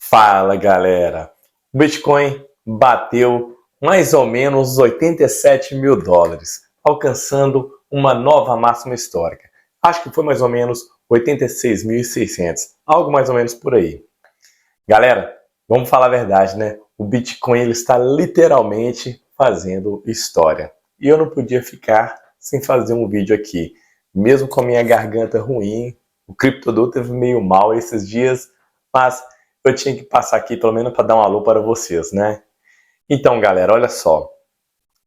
Fala galera, o Bitcoin bateu mais ou menos os 87 mil dólares, alcançando uma nova máxima histórica. Acho que foi mais ou menos 86.600, algo mais ou menos por aí. Galera, vamos falar a verdade, né? O Bitcoin ele está literalmente fazendo história. E eu não podia ficar sem fazer um vídeo aqui. Mesmo com a minha garganta ruim, o CryptoDo teve meio mal esses dias, mas eu tinha que passar aqui pelo menos para dar um alô para vocês, né? Então, galera, olha só.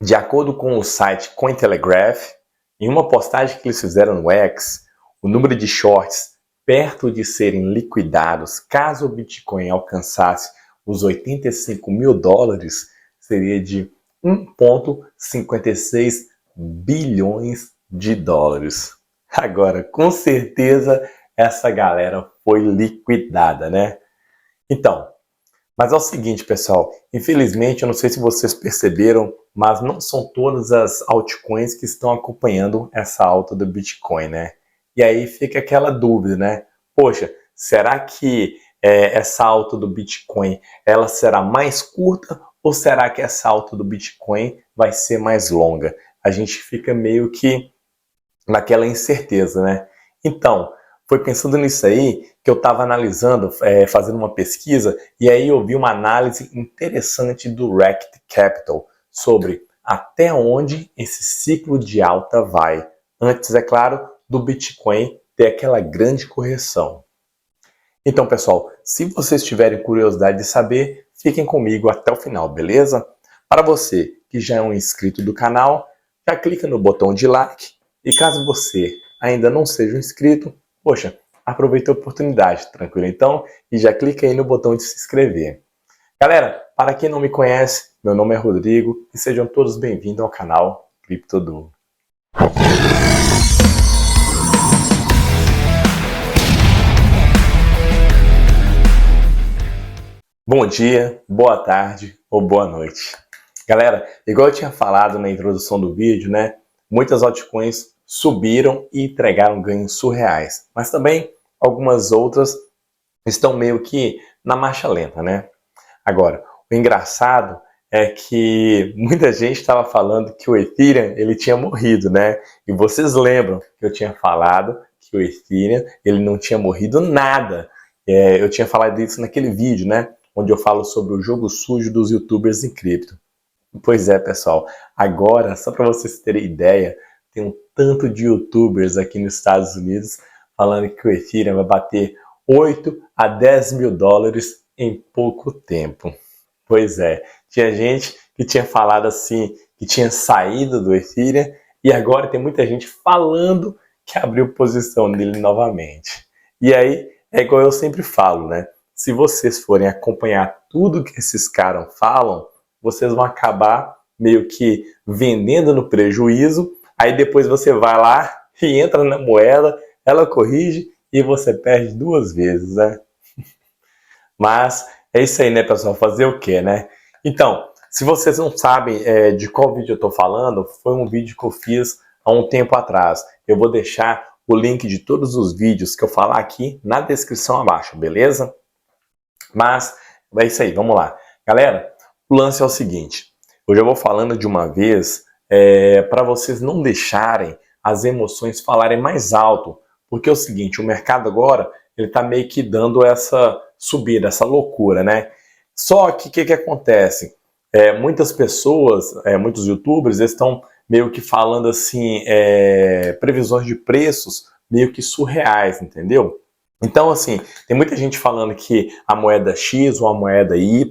De acordo com o site Cointelegraph, em uma postagem que eles fizeram no X, o número de shorts perto de serem liquidados caso o Bitcoin alcançasse os 85 mil dólares seria de 1,56 bilhões de dólares. Agora, com certeza, essa galera foi liquidada, né? Então, mas é o seguinte, pessoal, infelizmente, eu não sei se vocês perceberam, mas não são todas as altcoins que estão acompanhando essa alta do Bitcoin, né? E aí fica aquela dúvida, né? Poxa, será que essa alta do Bitcoin, ela será mais curta ou será que essa alta do Bitcoin vai ser mais longa? A gente fica meio que naquela incerteza, né? Então, foi pensando nisso aí que eu estava analisando, fazendo uma pesquisa, e aí eu vi uma análise interessante do Rekt Capital sobre até onde esse ciclo de alta vai. Antes, é claro, do Bitcoin ter aquela grande correção. Então, pessoal, se vocês tiverem curiosidade de saber, fiquem comigo até o final, beleza? Para você que já é um inscrito do canal, já clica no botão de like. E caso você ainda não seja um inscrito, poxa, aproveita a oportunidade, tranquilo então? E já clica aí no botão de se inscrever. Galera, para quem não me conhece, meu nome é Rodrigo e sejam todos bem-vindos ao canal CryptoDo. Bom dia, boa tarde ou boa noite. Galera, igual eu tinha falado na introdução do vídeo, né? Muitas altcoins subiram e entregaram ganhos surreais, mas também algumas outras estão meio que na marcha lenta, né? Agora, o engraçado é que muita gente estava falando que o Ethereum ele tinha morrido, né? E vocês lembram que eu tinha falado que o Ethereum ele não tinha morrido nada. Eu tinha falado isso naquele vídeo, né? Onde eu falo sobre o jogo sujo dos youtubers em cripto. Pois é, pessoal. Agora, só para vocês terem ideia, tem um tanto de youtubers aqui nos Estados Unidos falando que o Ethereum vai bater 8 a 10 mil dólares em pouco tempo. Pois é, tinha gente que tinha falado assim, que tinha saído do Ethereum e agora tem muita gente falando que abriu posição nele novamente. E aí, é igual eu sempre falo, né? Se vocês forem acompanhar tudo que esses caras falam, vocês vão acabar meio que vendendo no prejuízo, aí depois você vai lá e entra na moeda, ela corrige e você perde duas vezes, né? Mas é isso aí, né, pessoal? Fazer o quê, né? Então, se vocês não sabem de qual vídeo eu estou falando, foi um vídeo que eu fiz há um tempo atrás. Eu vou deixar o link de todos os vídeos que eu falar aqui na descrição abaixo, beleza? Mas é isso aí, vamos lá. Galera, o lance é o seguinte. Eu já vou falando de uma vez para vocês não deixarem as emoções falarem mais alto. Porque é o seguinte, o mercado agora ele está meio que dando essa subida, essa loucura, né? Só que o que acontece? Muitas pessoas, muitos youtubers estão meio que falando assim, previsões de preços meio que surreais, entendeu? Então, assim, tem muita gente falando que a moeda X ou a moeda Y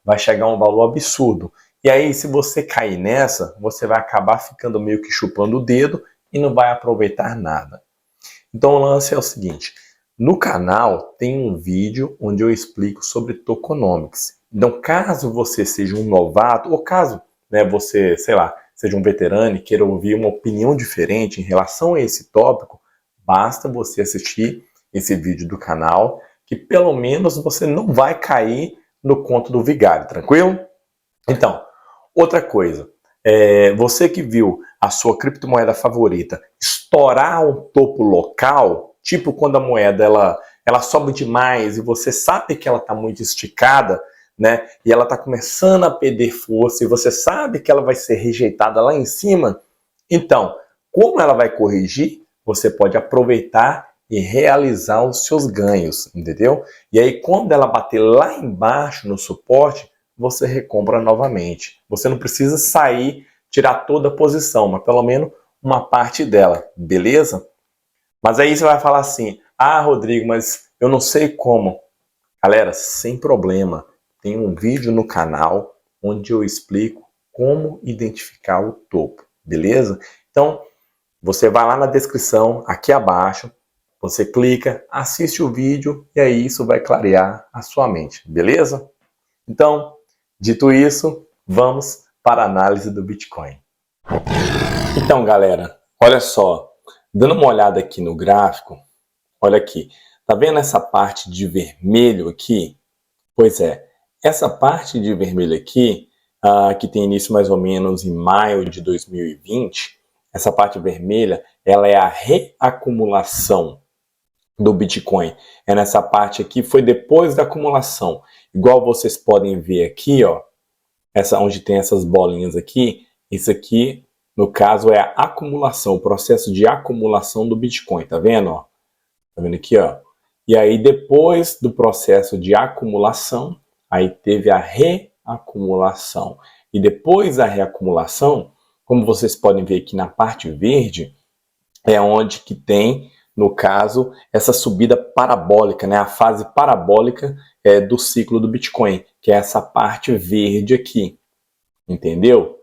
vai chegar a um valor absurdo. E aí, se você cair nessa, você vai acabar ficando meio que chupando o dedo e não vai aproveitar nada. Então, o lance é o seguinte. No canal tem um vídeo onde eu explico sobre tokenomics. Então, caso você seja um novato, ou caso você, sei lá, seja um veterano e queira ouvir uma opinião diferente em relação a esse tópico, basta você assistir esse vídeo do canal, que pelo menos você não vai cair no conto do vigário, tranquilo? Então, outra coisa, você que viu a sua criptomoeda favorita estourar um topo local, tipo quando a moeda ela sobe demais e você sabe que ela está muito esticada, né? E ela está começando a perder força e você sabe que ela vai ser rejeitada lá em cima. Então, como ela vai corrigir, você pode aproveitar e realizar os seus ganhos, entendeu? E aí, quando ela bater lá embaixo no suporte, você recompra novamente. Você não precisa sair, tirar toda a posição, mas pelo menos uma parte dela, beleza? Mas aí você vai falar assim, ah, Rodrigo, mas eu não sei como. Galera, sem problema. Tem um vídeo no canal onde eu explico como identificar o topo, beleza? Então, você vai lá na descrição, aqui abaixo, você clica, assiste o vídeo e aí isso vai clarear a sua mente, beleza? Então, dito isso, vamos para a análise do Bitcoin. Então, galera, olha só, dando uma olhada aqui no gráfico, olha aqui, tá vendo essa parte de vermelho aqui? Pois é, essa parte de vermelho aqui, que tem início mais ou menos em maio de 2020, essa parte vermelha, ela é a reacumulação do Bitcoin. É nessa parte aqui, foi depois da acumulação. Igual vocês podem ver aqui, ó, essa onde tem essas bolinhas aqui, isso aqui, no caso, é a acumulação, o processo de acumulação do Bitcoin, tá vendo, ó? Tá vendo aqui, ó? E aí, depois do processo de acumulação, aí teve a reacumulação. E depois da reacumulação, como vocês podem ver aqui na parte verde, é onde que tem, no caso, essa subida parabólica, né? A fase parabólica do ciclo do Bitcoin, que é essa parte verde aqui, entendeu?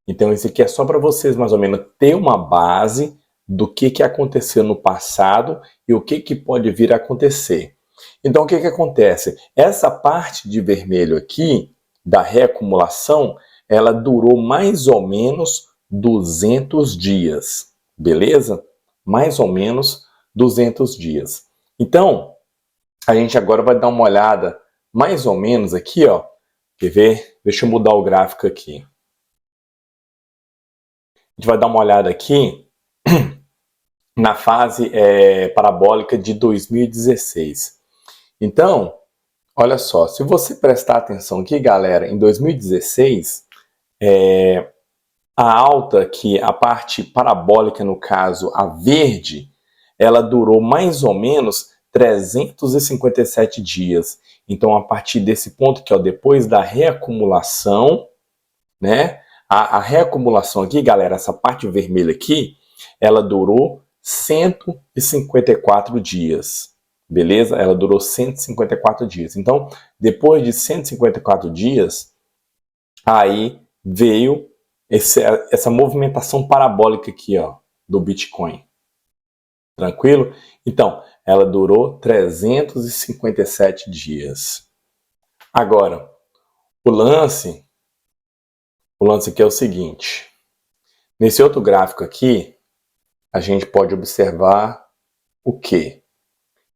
Então, isso aqui é só para vocês, mais ou menos, ter uma base do que aconteceu no passado e o que pode vir a acontecer. Então, o que acontece? Essa parte de vermelho aqui, da reacumulação, ela durou mais ou menos 200 dias, beleza? Mais ou menos 200 dias. Então, a gente agora vai dar uma olhada mais ou menos aqui, ó. Quer ver? Deixa eu mudar o gráfico aqui. A gente vai dar uma olhada aqui na fase parabólica de 2016. Então, olha só, se você prestar atenção aqui, galera, em 2016, a alta, que a parte parabólica, no caso, a verde, ela durou mais ou menos 357 dias. Então, a partir desse ponto aqui, ó, depois da reacumulação, né? A reacumulação aqui, galera, essa parte vermelha aqui, ela durou 154 dias, beleza? Ela durou 154 dias. Então, depois de 154 dias, aí veio essa movimentação parabólica aqui, ó, do Bitcoin. Tranquilo? Então, ela durou 357 dias. Agora, o lance aqui é o seguinte. Nesse outro gráfico aqui, a gente pode observar o quê?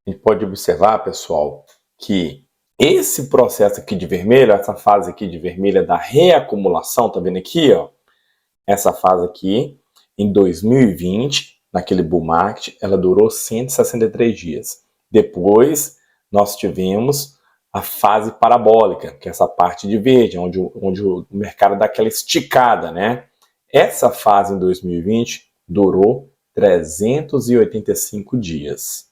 A gente pode observar, pessoal, que esse processo aqui de vermelho, essa fase aqui de vermelho da reacumulação, tá vendo aqui, ó? Essa fase aqui, em 2020, naquele bull market, ela durou 163 dias. Depois, nós tivemos a fase parabólica, que é essa parte de verde, onde o mercado dá aquela esticada, né? Essa fase em 2020 durou 385 dias.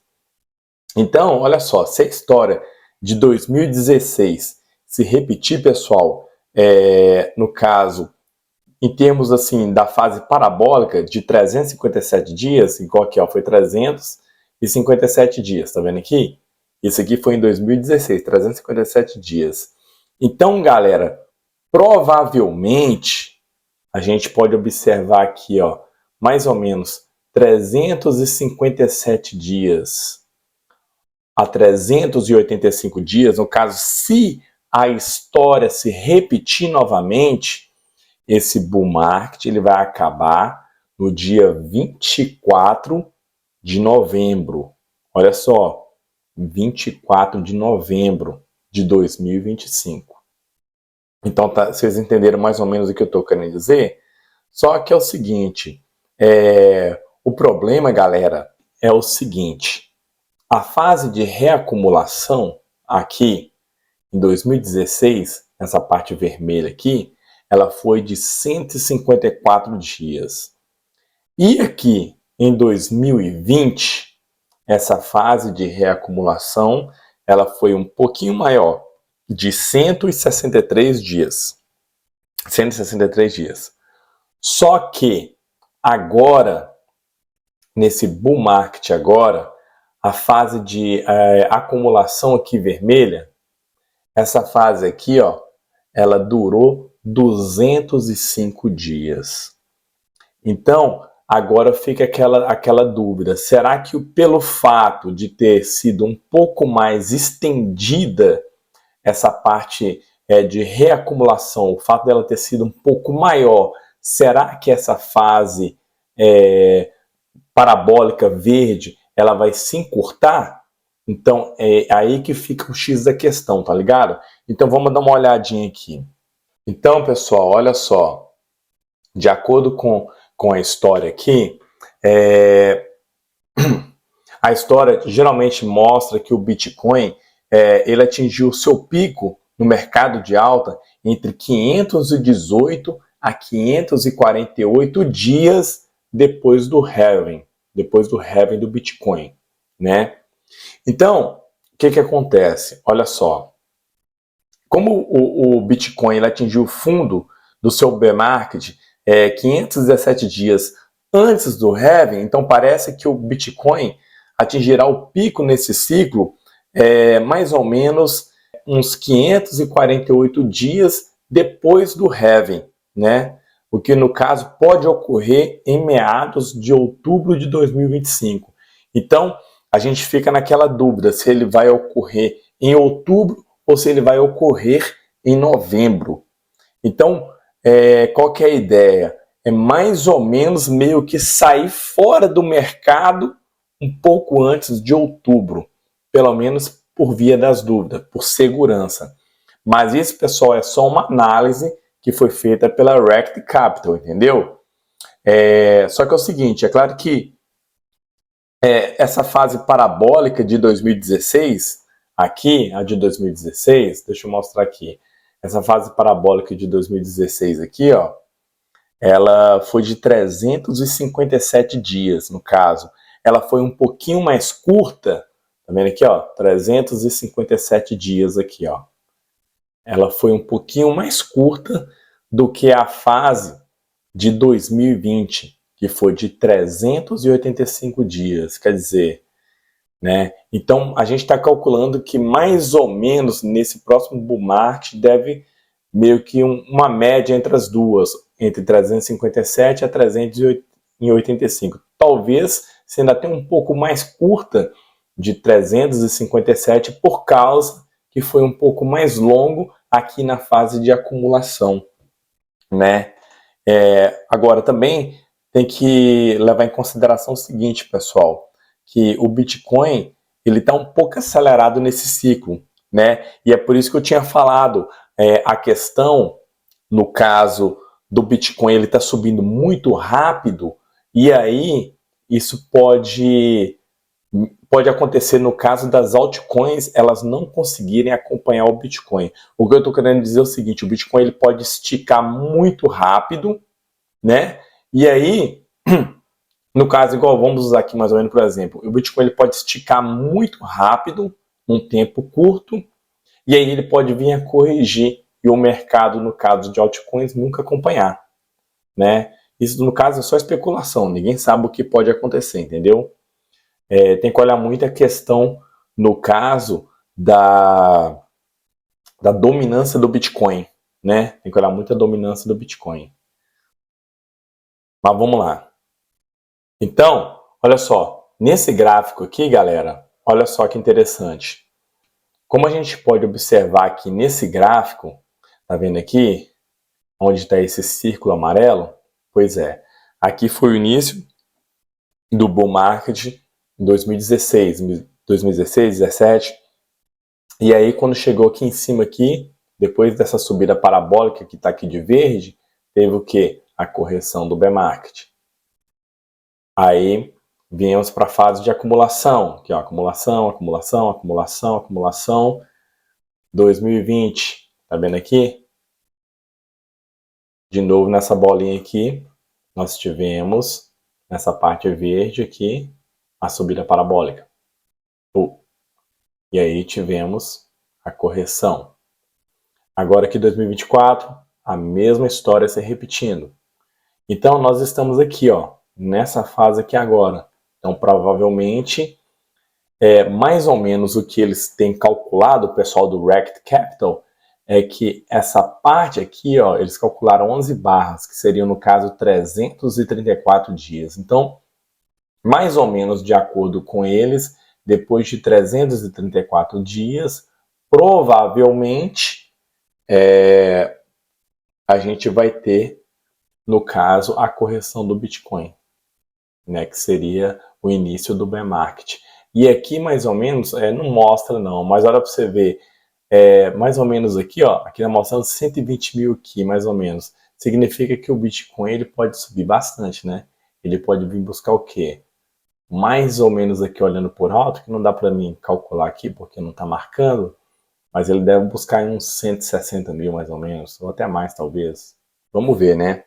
Então, olha só, se a história de 2016 se repetir, pessoal, no caso, em termos assim da fase parabólica de 357 dias, igual aqui, ó, foi 357 dias, tá vendo aqui? Isso aqui foi em 2016, 357 dias. Então, galera, provavelmente a gente pode observar aqui, ó, mais ou menos 357 dias a 385 dias, no caso, se a história se repetir novamente, esse bull market ele vai acabar no dia 24 de novembro. Olha só, 24 de novembro de 2025. Então, vocês entenderam mais ou menos o que eu estou querendo dizer? Só que é o seguinte, o problema, galera, é o seguinte, A fase de reacumulação aqui em 2016, essa parte vermelha aqui, ela foi de 154 dias. E aqui em 2020, essa fase de reacumulação, ela foi um pouquinho maior, de 163 dias. 163 dias. Só que agora, nesse bull market agora, a fase de acumulação aqui vermelha, essa fase aqui, ó, ela durou 205 dias. Então, agora fica aquela dúvida, será que pelo fato de ter sido um pouco mais estendida essa parte de reacumulação, o fato dela ter sido um pouco maior, será que essa fase parabólica verde, ela vai se encurtar? Então, é aí que fica o X da questão, tá ligado? Então, vamos dar uma olhadinha aqui. Então, pessoal, olha só. De acordo com a história aqui, a história geralmente mostra que o Bitcoin ele atingiu o seu pico no mercado de alta entre 518 a 548 dias depois do halving do Bitcoin, né? Então, o que acontece? Olha só, como o Bitcoin ele atingiu o fundo do seu bear market 517 dias antes do halving, então parece que o Bitcoin atingirá o pico nesse ciclo mais ou menos uns 548 dias depois do halving, né? O que no caso pode ocorrer em meados de outubro de 2025. Então, a gente fica naquela dúvida se ele vai ocorrer em outubro ou se ele vai ocorrer em novembro. Então, qual que é a ideia? É mais ou menos meio que sair fora do mercado um pouco antes de outubro, pelo menos por via das dúvidas, por segurança. Mas isso, pessoal, é só uma análise que foi feita pela Rekt Capital, entendeu? Só que é o seguinte, é claro que essa fase parabólica de 2016, aqui, a de 2016, deixa eu mostrar aqui, essa fase parabólica de 2016 aqui, ó, ela foi de 357 dias, no caso. Ela foi um pouquinho mais curta, tá vendo aqui, ó, 357 dias aqui, ó. Ela foi um pouquinho mais curta do que a fase de 2020, que foi de 385 dias, quer dizer, né? Então, a gente está calculando que mais ou menos nesse próximo bull market deve meio que uma média entre as duas, entre 357 a 385. Talvez se ainda tem um pouco mais curta de 357 por causa que foi um pouco mais longo aqui na fase de acumulação, né? Agora também tem que levar em consideração o seguinte, pessoal, que o Bitcoin ele está um pouco acelerado nesse ciclo, né? E é por isso que eu tinha falado a questão, no caso do Bitcoin, ele está subindo muito rápido e aí isso pode acontecer no caso das altcoins, elas não conseguirem acompanhar o Bitcoin. O que eu estou querendo dizer é o seguinte, o Bitcoin ele pode esticar muito rápido, né? E aí, no caso, igual vamos usar aqui mais ou menos, por exemplo, o Bitcoin ele pode esticar muito rápido, num tempo curto, e aí ele pode vir a corrigir e o mercado, no caso de altcoins, nunca acompanhar, né? Isso, no caso, é só especulação, ninguém sabe o que pode acontecer, entendeu? Tem que olhar muito a questão, no caso, da dominância do Bitcoin, né? Tem que olhar muito a dominância do Bitcoin. Mas vamos lá. Então, olha só, nesse gráfico aqui, galera, olha só que interessante. Como a gente pode observar aqui nesse gráfico, tá vendo aqui, onde está esse círculo amarelo? Pois é, aqui foi o início do bull market em 2016, 2017, e aí quando chegou aqui em cima aqui, depois dessa subida parabólica que está aqui de verde, teve o que? A correção do bear market. Aí viemos para a fase de acumulação. Aqui, ó, acumulação, acumulação, acumulação, acumulação. 2020, tá vendo aqui? De novo nessa bolinha aqui, nós tivemos nessa parte verde aqui a subida parabólica. E aí tivemos a correção. Agora aqui 2024, a mesma história se repetindo. Então nós estamos aqui, ó, nessa fase aqui agora. Então provavelmente mais ou menos o que eles têm calculado, o pessoal do Rekt Capital, é que essa parte aqui, ó, eles calcularam 11 barras, que seriam no caso 334 dias. Então, mais ou menos de acordo com eles, depois de 334 dias, provavelmente a gente vai ter, no caso, a correção do Bitcoin, né, que seria o início do bear market. E aqui, mais ou menos, não mostra não, mas olha para você ver, mais ou menos aqui, ó, aqui está mostrando 120 mil aqui, mais ou menos. Significa que o Bitcoin ele pode subir bastante, né? Ele pode vir buscar o quê? Mais ou menos aqui, olhando por alto, que não dá para mim calcular aqui, porque não está marcando, mas ele deve buscar uns 160 mil, mais ou menos, ou até mais, talvez. Vamos ver, né?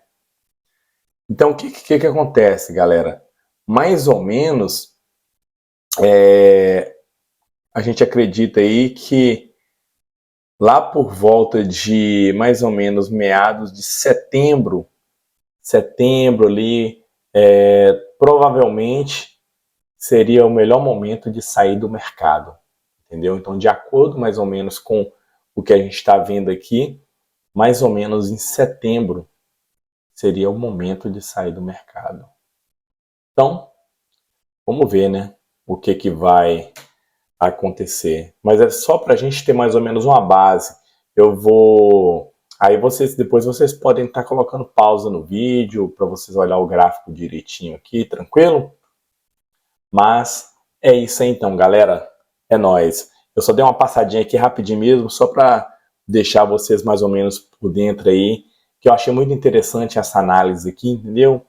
Então, o que acontece, galera? Mais ou menos, a gente acredita aí que lá por volta de mais ou menos meados de setembro ali, provavelmente seria o melhor momento de sair do mercado, entendeu? Então, de acordo mais ou menos com o que a gente está vendo aqui, mais ou menos em setembro seria o momento de sair do mercado. Então, vamos ver, né, o que vai acontecer. Mas é só para a gente ter mais ou menos uma base. Eu vou... Aí depois vocês podem estar colocando pausa no vídeo para vocês olhar o gráfico direitinho aqui, tranquilo? Mas é isso aí então, galera. É nóis. Eu só dei uma passadinha aqui rapidinho mesmo, só para deixar vocês mais ou menos por dentro aí, que eu achei muito interessante essa análise aqui, entendeu?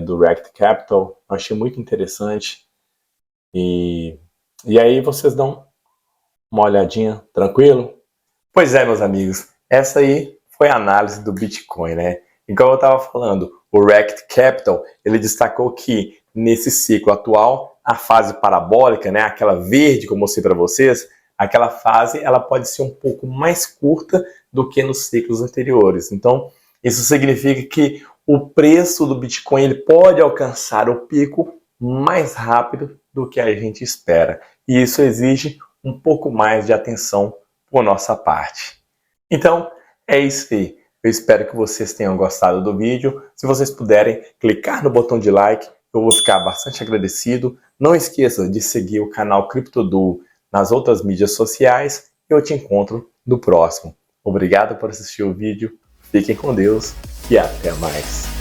Do Rekt Capital. Eu achei muito interessante. E aí vocês dão uma olhadinha, tranquilo? Pois é, meus amigos, essa aí foi a análise do Bitcoin, né? Igual eu estava falando, o Rekt Capital, ele destacou que nesse ciclo atual, a fase parabólica, né, aquela verde que eu mostrei para vocês, aquela fase ela pode ser um pouco mais curta do que nos ciclos anteriores. Então, isso significa que o preço do Bitcoin ele pode alcançar o pico mais rápido do que a gente espera. E isso exige um pouco mais de atenção por nossa parte. Então, é isso aí. Eu espero que vocês tenham gostado do vídeo. Se vocês puderem clicar no botão de like, eu vou ficar bastante agradecido. Não esqueça de seguir o canal CryptoDuo nas outras mídias sociais. Eu te encontro no próximo. Obrigado por assistir o vídeo. Fiquem com Deus e até mais.